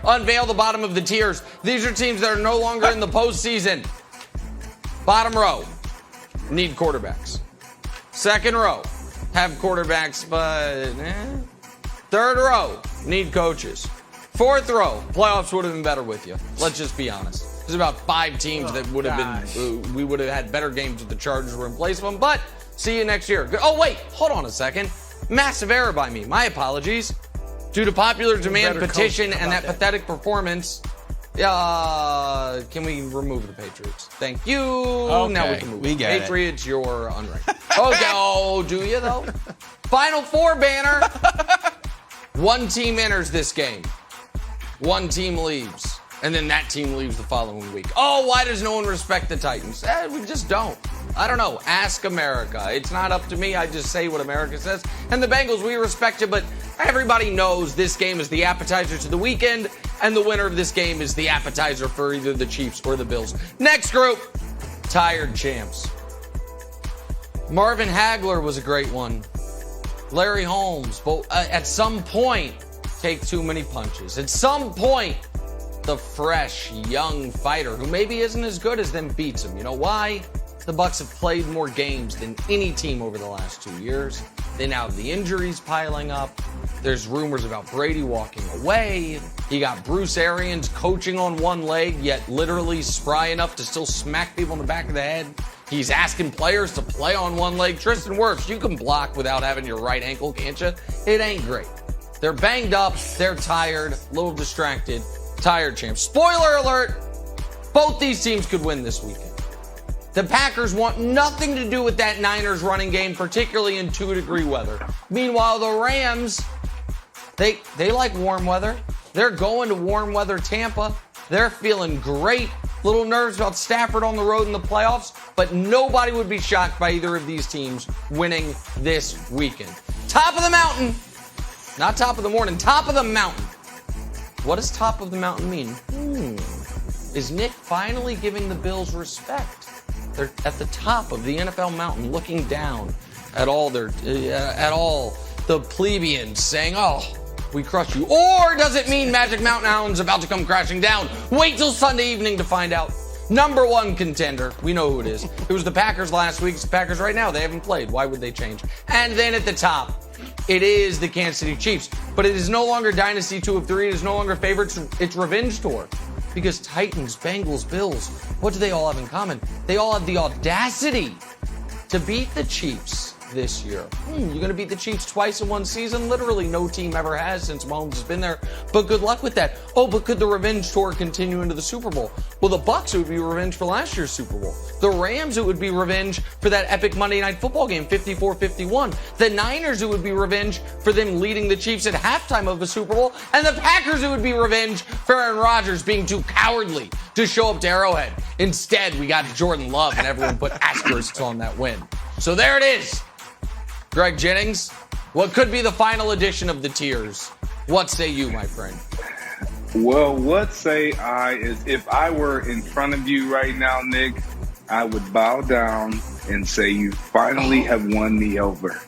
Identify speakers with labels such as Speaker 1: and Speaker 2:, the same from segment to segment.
Speaker 1: unveil the bottom of the tiers. These are teams that are no longer in the postseason. Bottom row, need quarterbacks. Second row, have quarterbacks, but Third row, need coaches. Fourth row, playoffs would have been better with you. Let's just be honest. There's about 5 teams that would have been, we would have had better games if the Chargers were in place of them, but see you next year. Oh, wait, hold on a second. Massive error by me. My apologies. Due to popular demand petition and that pathetic performance, can we remove the Patriots? Thank you.
Speaker 2: Okay,
Speaker 1: now we can move.
Speaker 2: We get
Speaker 1: Patriots, you're unranked. Okay, oh, do you though? Final 4 banner. 1 team enters this game. 1 team leaves. And then that team leaves the following week. Oh, why does no one respect the Titans? We just don't. I don't know. Ask America. It's not up to me. I just say what America says. And the Bengals, we respect it, but everybody knows this game is the appetizer to the weekend, and the winner of this game is the appetizer for either the Chiefs or the Bills. Next group, tired champs. Marvin Hagler was a great one. Larry Holmes, but at some point, take too many punches. At some point, the fresh, young fighter who maybe isn't as good as them beats him. You know why? The Bucs have played more games than any team over the last 2 years. They now have the injuries piling up. There's rumors about Brady walking away. You got Bruce Arians coaching on one leg, yet literally spry enough to still smack people in the back of the head. He's asking players to play on one leg. Tristan Wirfs, you can block without having your right ankle, can't you? It ain't great. They're banged up. They're tired. A little distracted. Tired champs. Spoiler alert, both these teams could win this weekend. The Packers want nothing to do with that Niners running game, particularly in 2-degree weather. Meanwhile, the Rams, they like warm weather. They're going to warm weather Tampa. They're feeling great. Little nerves about Stafford on the road in the playoffs, but nobody would be shocked by either of these teams winning this weekend. Top of the mountain, not top of the morning, top of the mountain. What does top of the mountain mean? Is Nick finally giving the Bills respect? They're at the top of the NFL mountain, looking down at all the plebeians, saying, "Oh, we crush you." Or does it mean Magic Mountain Island's about to come crashing down? Wait till Sunday evening to find out. Number 1 contender, we know who it is. It was the Packers last week. It's the Packers right now. They haven't played. Why would they change? And then at the top, it is the Kansas City Chiefs. But it is no longer Dynasty 2 of 3. It is no longer favorites. It's revenge tour. Because Titans, Bengals, Bills, what do they all have in common? They all have the audacity to beat the Chiefs this year. You're going to beat the Chiefs twice in one season? Literally no team ever has since Mahomes has been there. But good luck with that. Oh, but could the revenge tour continue into the Super Bowl? Well, the Bucs, it would be revenge for last year's Super Bowl. The Rams, it would be revenge for that epic Monday Night Football game, 54-51. The Niners, it would be revenge for them leading the Chiefs at halftime of the Super Bowl. And the Packers, it would be revenge for Aaron Rodgers being too cowardly to show up to Arrowhead. Instead, we got Jordan Love, and everyone put asterisks on that win. So there it is. Greg Jennings, what could be the final edition of the tiers? What say you, my friend?
Speaker 3: Well, what say I is if I were in front of you right now, Nick, I would bow down and say you finally have won me over.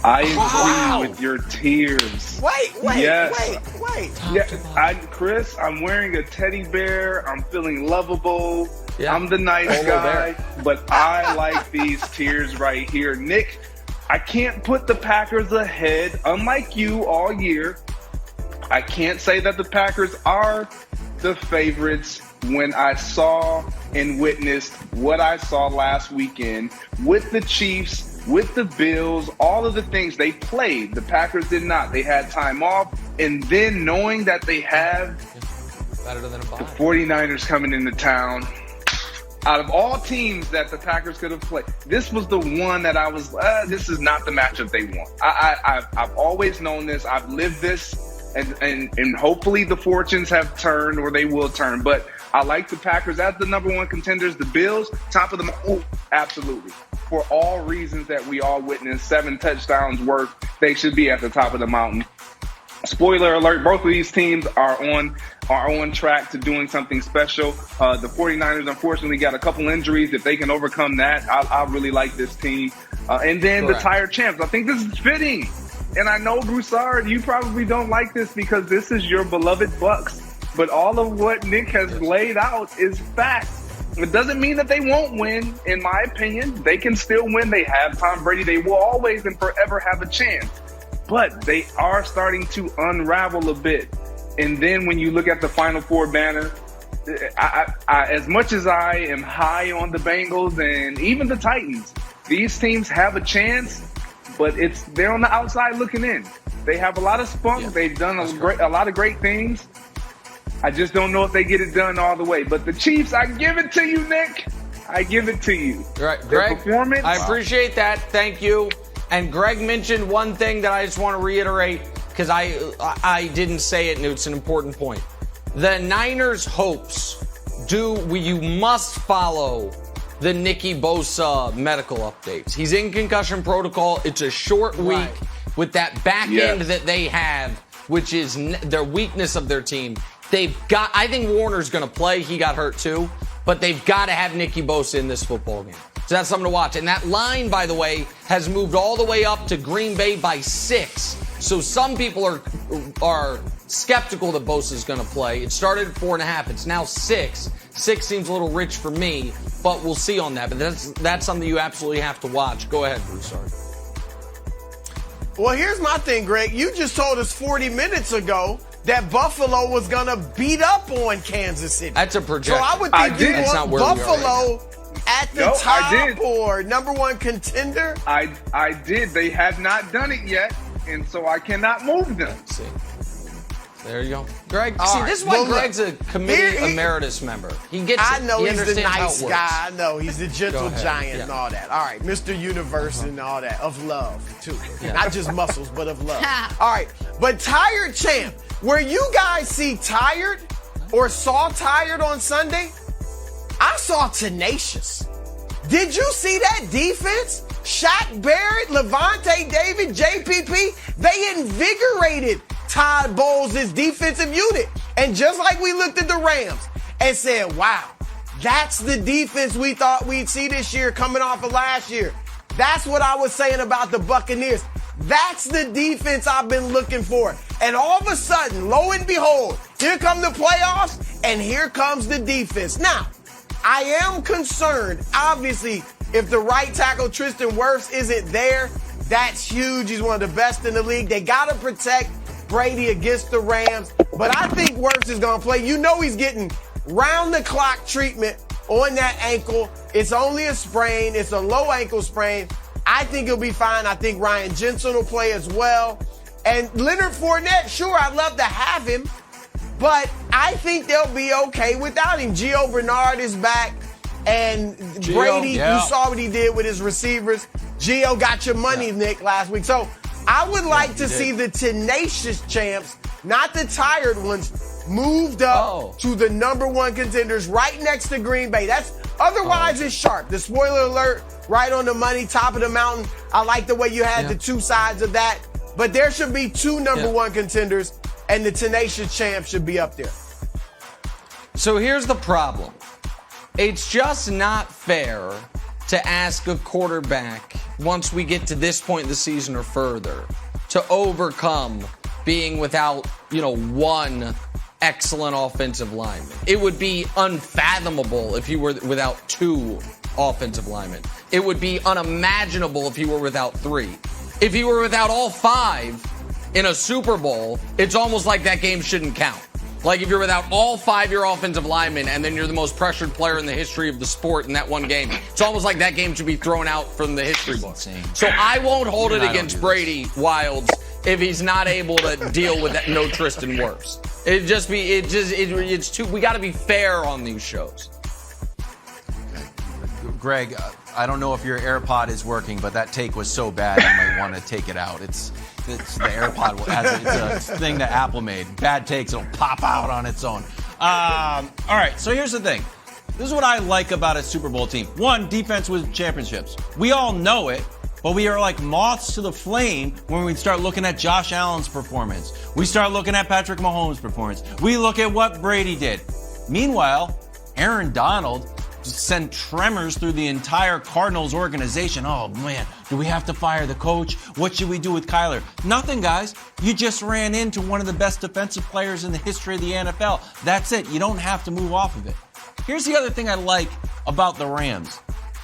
Speaker 3: I agree with your tiers.
Speaker 2: Wait.
Speaker 3: Yeah, Chris, I'm wearing a teddy bear. I'm feeling lovable. Yeah. I'm the nice guy, but I like these tiers right here. Nick, I can't put the Packers ahead, unlike you all year. I can't say that the Packers are the favorites when I saw and witnessed what I saw last weekend with the Chiefs, with the Bills, all of the things they played. The Packers did not. They had time off. And then knowing that they have the 49ers coming into town, out of all teams that the Packers could have played, this was the one that I was, this is not the matchup they want. I've always known this. I've lived this, and hopefully the fortunes have turned, or they will turn. But I like the Packers as the number 1 contenders. The Bills, top of the mountain, absolutely. For all reasons that we all witnessed, 7 touchdowns worth, they should be at the top of the mountain. Spoiler alert, both of these teams are on track to doing something special. The 49ers, unfortunately, got a couple injuries. If they can overcome that, I really like this team. And then the tired champs. I think this is fitting. and I know, Broussard, you probably don't like this because this is your beloved Bucks. But all of what Nick has laid out is fact. It doesn't mean that they won't win, in my opinion. They can still win. They have Tom Brady. They will always and forever have a chance. But they are starting to unravel a bit. And then when you look at the Final Four banner, I, as much as I am high on the Bengals and even the Titans, these teams have a chance, but they're on the outside looking in. They have a lot of spunk. Yeah, they've done a lot of great things. I just don't know if they get it done all the way. But the Chiefs, I give it to you, Nick. I give it to you.
Speaker 1: Right, Greg, performance. I appreciate that. Thank you. And Greg mentioned one thing that I just want to reiterate because I didn't say it, and it's an important point. The Niners' hopes you must follow the Nicky Bosa medical updates. He's in concussion protocol. It's a short week with that back end that they have, which is their weakness of their team. I think Warner's going to play. He got hurt too. But they've got to have Nicky Bosa in this football game. So that's something to watch. And that line, by the way, has moved all the way up to Green Bay by 6. So some people are skeptical that Bosa's going to play. It started at 4.5. It's now 6. 6 seems a little rich for me, but we'll see on that. But that's something you absolutely have to watch. Go ahead, Broussard.
Speaker 2: Well, here's my thing, Greg. You just told us 40 minutes ago that Buffalo was going to beat up on Kansas City.
Speaker 1: That's a projection.
Speaker 2: So I would think you want Buffalo at the top or number one contender.
Speaker 3: I did. They have not done it yet, and so I cannot move them.
Speaker 1: Let's see. There you go. Greg, this is why Greg's a committee emeritus member. He gets it.
Speaker 2: I know
Speaker 1: he
Speaker 2: he's the nice guy. I know he's the gentle giant and all that. All right, Mr. Universe and all that. Of love, too. Yeah. Not just muscles, but of love. All right, but Tired Champ, where you guys see tired or saw tired on Sunday, I saw tenacious. Did you see that defense? Shaq Barrett, Levante David, JPP, they invigorated Todd Bowles' defensive unit. And just like we looked at the Rams and said, wow, that's the defense we thought we'd see this year coming off of last year. That's what I was saying about the Buccaneers. That's the defense I've been looking for. And all of a sudden, lo and behold, here come the playoffs and here comes the defense. Now, I am concerned, obviously, if the right tackle Tristan Wirfs isn't there, that's huge. He's one of the best in the league. They got to protect Brady against the Rams. But I think Wirfs is going to play. You know he's getting round-the-clock treatment on that ankle. It's only a sprain. It's a low ankle sprain. I think he'll be fine. I think Ryan Jensen will play as well. And Leonard Fournette, sure, I'd love to have him. But I think they'll be okay without him. Gio Bernard is back. And Brady, you saw what he did with his receivers. Gio got your money, Nick, last week. So I would like to see the tenacious champs, not the tired ones, moved up to the number one contenders right next to Green Bay. Otherwise, it's sharp. The spoiler alert, right on the money, top of the mountain. I like the way you had the two sides of that. But there should be two number one contenders, and the tenacious champs should be up there.
Speaker 1: So here's the problem. It's just not fair to ask a quarterback, once we get to this point in the season or further, to overcome being without, one excellent offensive lineman. It would be unfathomable if you were without 2 offensive linemen. It would be unimaginable if you were without 3. If you were without all 5 in a Super Bowl, it's almost like that game shouldn't count. Like if you're without all 5 your offensive linemen and then you're the most pressured player in the history of the sport in that one game, it's almost like that game should be thrown out from the history books. So I won't hold it against Brady Wilds if he's not able to deal with that no Tristan Wirfs. It's too, we got to be fair on these shows.
Speaker 4: Greg, I don't know if your AirPod is working, but that take was so bad you might want to take it out. It's the AirPod. It's a thing that Apple made. Bad takes, it'll pop out on its own. All right, so here's the thing. This is what I like about a Super Bowl team. 1, defense wins championships. We all know it, but we are like moths to the flame when we start looking at Josh Allen's performance. We start looking at Patrick Mahomes' performance. We look at what Brady did. Meanwhile, Aaron Donald send tremors through the entire Cardinals organization. Oh, man, do we have to fire the coach? What should we do with Kyler? Nothing, guys. You just ran into one of the best defensive players in the history of the NFL. That's it. You don't have to move off of it. Here's the other thing I like about the Rams.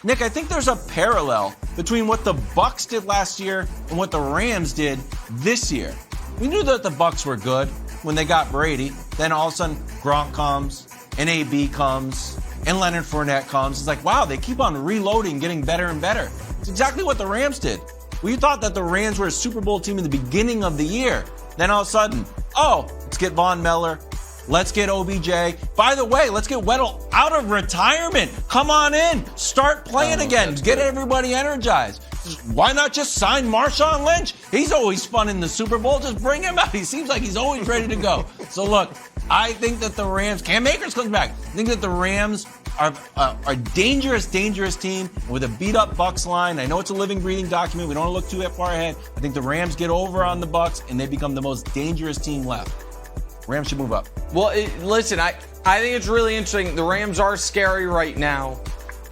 Speaker 4: Nick, I think there's a parallel between what the Bucs did last year and what the Rams did this year. We knew that the Bucs were good when they got Brady. Then all of a sudden, Gronk comes, and AB comes, and Leonard Fournette comes. It's like, wow, they keep on reloading, getting better and better. It's exactly what the Rams did. We thought that the Rams were a Super Bowl team in the beginning of the year. Then all of a sudden, let's get Von Miller. Let's get OBJ. By the way, let's get Weddle out of retirement. Come on in. Start playing again. Get everybody energized. Why not just sign Marshawn Lynch? He's always fun in the Super Bowl. Just bring him out. He seems like he's always ready to go. So look, I think that the Rams, Cam Akers comes back. I think that the Rams are a dangerous team with a beat-up Bucs line. I know it's a living, breathing document. We don't want to look too far ahead. I think the Rams get over on the Bucs, and they become the most dangerous team left. Rams should move up.
Speaker 1: Well, listen, I think it's really interesting. The Rams are scary right now.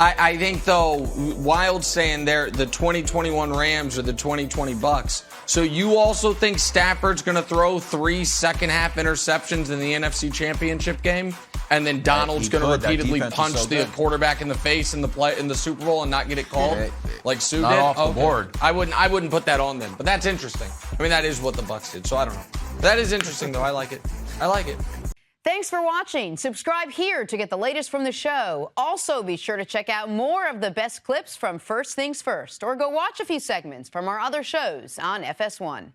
Speaker 1: I think, though, Wild's saying they're the 2021 Rams or the 2020 Bucs. So you also think Stafford's going to throw 3 second-half interceptions in the NFC Championship game? And then Donald's going to repeatedly punch the quarterback in the face in the Super Bowl and not get it called like Sue did?
Speaker 4: Off the board.
Speaker 1: I wouldn't put that on them. But that's interesting. I mean, that is what the Bucs did, so I don't know. That is interesting, though. I like it.
Speaker 5: Thanks for watching. Subscribe here to get the latest from the show. Also, be sure to check out more of the best clips from First Things First, or go watch a few segments from our other shows on FS1.